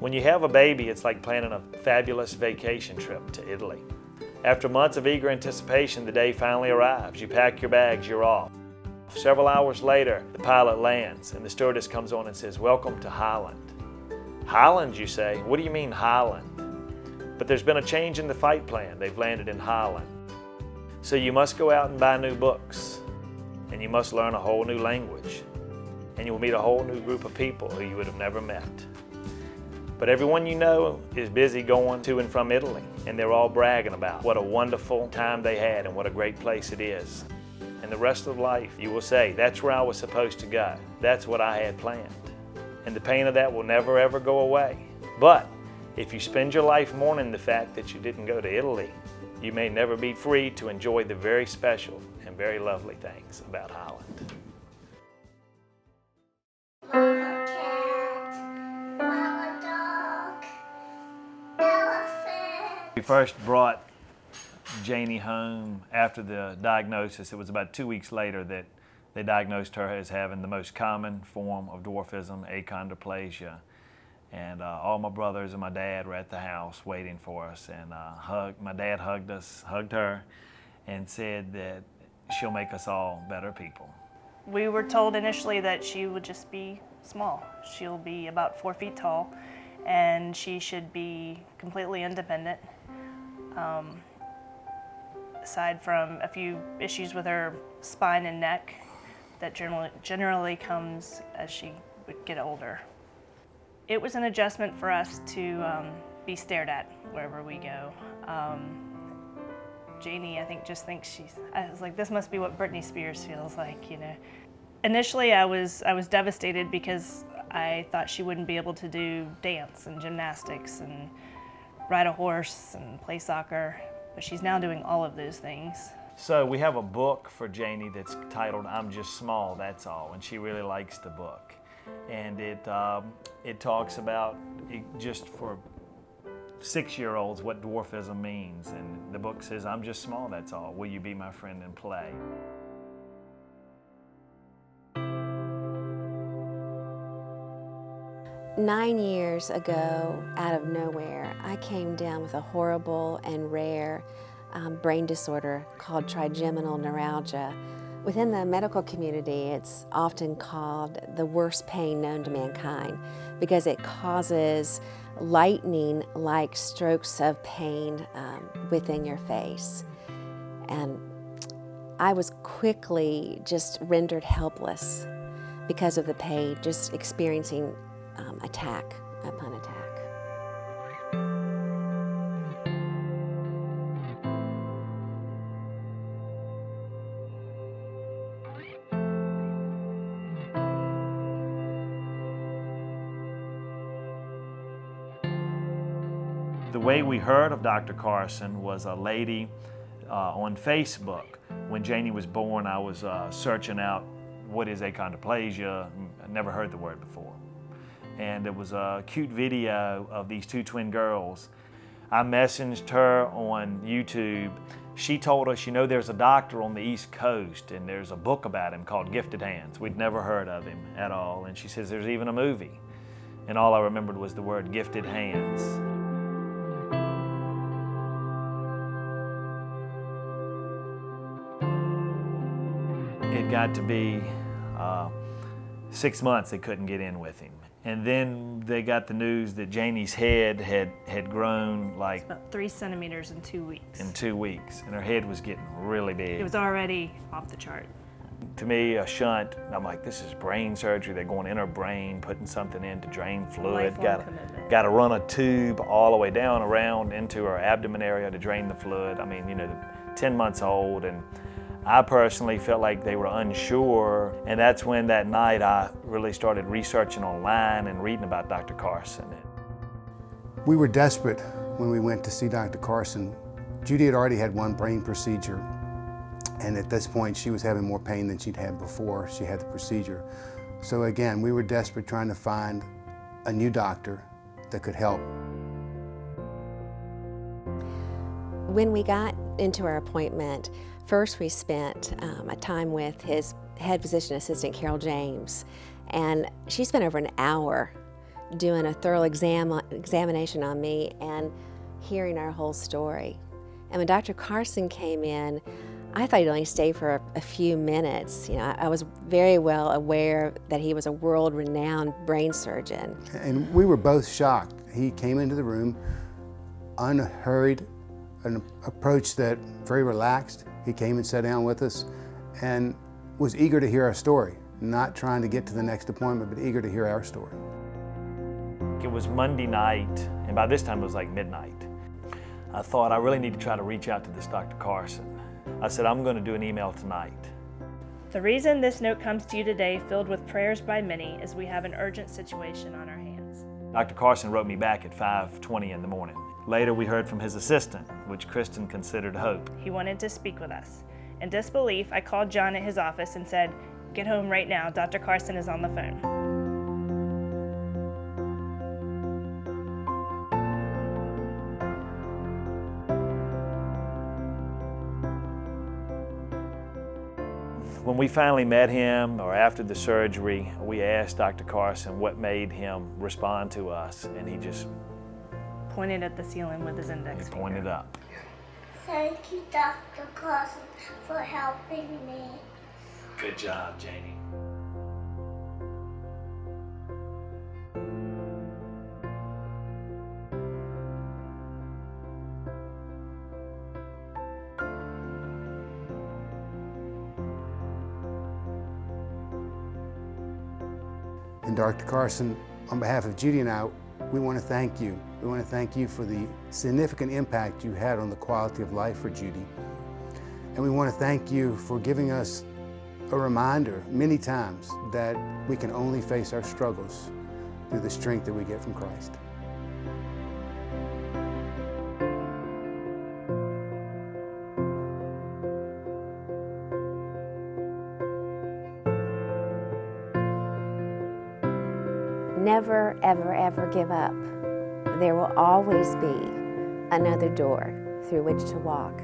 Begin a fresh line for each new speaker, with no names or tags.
When you have a baby, it's like planning a fabulous vacation trip to Italy. After months of eager anticipation, the day finally arrives. You pack your bags, you're off. Several hours later, the pilot lands and the stewardess comes on and says, "Welcome to Holland." Holland, you say? What do you mean Holland? But there's been a change in the flight plan. They've landed in Holland. So you must go out and buy new books, and you must learn a whole new language, and you will meet a whole new group of people who you would have never met. But everyone you know is busy going to and from Italy, and they're all bragging about what a wonderful time they had and what a great place it is. And the rest of life, you will say, that's where I was supposed to go. That's what I had planned. And the pain of that will never ever go away. But if you spend your life mourning the fact that you didn't go to Italy, you may never be free to enjoy the very special and very lovely things about Holland. We first brought Janie home after the diagnosis. It was about 2 weeks later that they diagnosed her as having the most common form of dwarfism, achondroplasia. And all my brothers and my dad were at the house waiting for us, and my dad hugged her, and said that she'll make us all better people.
We were told initially that she would just be small. She'll be about 4 feet tall, and she should be completely independent. Aside from a few issues with her spine and neck that generally comes as she would get older. It was an adjustment for us to be stared at wherever we go. Janie, I think, just thinks I was like, this must be what Britney Spears feels like, you know. Initially, I was devastated because I thought she wouldn't be able to do dance and gymnastics and ride a horse and play soccer, but she's now doing all of those things.
So we have a book for Janie that's titled "I'm Just Small, That's All," and she really likes the book. And it talks about, just for 6-year-olds, what dwarfism means. And the book says, "I'm just small, that's all. Will you be my friend and play?"
Nine years ago, out of nowhere, I came down with a horrible and rare brain disorder called trigeminal neuralgia. Within the medical community, it's often called the worst pain known to mankind because it causes lightning-like strokes of pain within your face. And I was quickly just rendered helpless because of the pain, just experiencing attack upon attack.
The way we heard of Dr. Carson was a lady on Facebook. When Janie was born, I was searching out what is achondroplasia. I never heard the word before. And it was a cute video of these two twin girls. I messaged her on YouTube. She told us, you know, there's a doctor on the East Coast and there's a book about him called Gifted Hands. We'd never heard of him at all. And she says there's even a movie. And all I remembered was the word Gifted Hands. It got to be 6 months they couldn't get in with him. And then they got the news that Janie's head had grown like...
about 3 centimeters in 2 weeks.
In 2 weeks, and her head was getting really big.
It was already off the chart.
To me, a shunt, I'm like, this is brain surgery. They're going in her brain, putting something in to drain fluid. Got to run a tube all the way down around into her abdomen area to drain the fluid. I mean, you know, 10 months old, and I personally felt like they were unsure, and that's when that night I really started researching online and reading about Dr. Carson.
We were desperate when we went to see Dr. Carson. Judy had already had one brain procedure, and at this point she was having more pain than she'd had before she had the procedure. So again, we were desperate trying to find a new doctor that could help.
When we got into our appointment, first we spent a time with his head physician assistant, Carol James, and she spent over an hour doing a thorough examination on me and hearing our whole story. And when Dr. Carson came in, I thought he'd only stay for a few minutes. You know, I was very well aware that he was a world-renowned brain surgeon.
And we were both shocked. He came into the room unhurried, an approach that very relaxed. He came and sat down with us and was eager to hear our story, not trying to get to the next appointment, but eager to hear our story.
It was Monday night, and by this time it was like midnight. I thought I really need to try to reach out to this Dr. Carson. I said, I'm going to do an email tonight.
The reason this note comes to you today, filled with prayers by many, is we have an urgent situation on our hands.
Dr. Carson wrote me back at 5:20 in the morning. Later we heard from his assistant, which Kristen considered hope.
He wanted to speak with us. In disbelief, I called John at his office and said, "Get home right now, Dr. Carson is on the phone."
When we finally met him, or after the surgery, we asked Dr. Carson what made him respond to us, and he just
Pointed at the ceiling with his index finger.
pointed up.
Thank you, Dr. Carson, for helping me.
Good job, Janie.
And Dr. Carson, on behalf of Judy and I, we want to thank you. We want to thank you for the significant impact you had on the quality of life for Judy. And we want to thank you for giving us a reminder many times that we can only face our struggles through the strength that we get from Christ.
Never, ever, ever give up. There will always be another door through which to walk.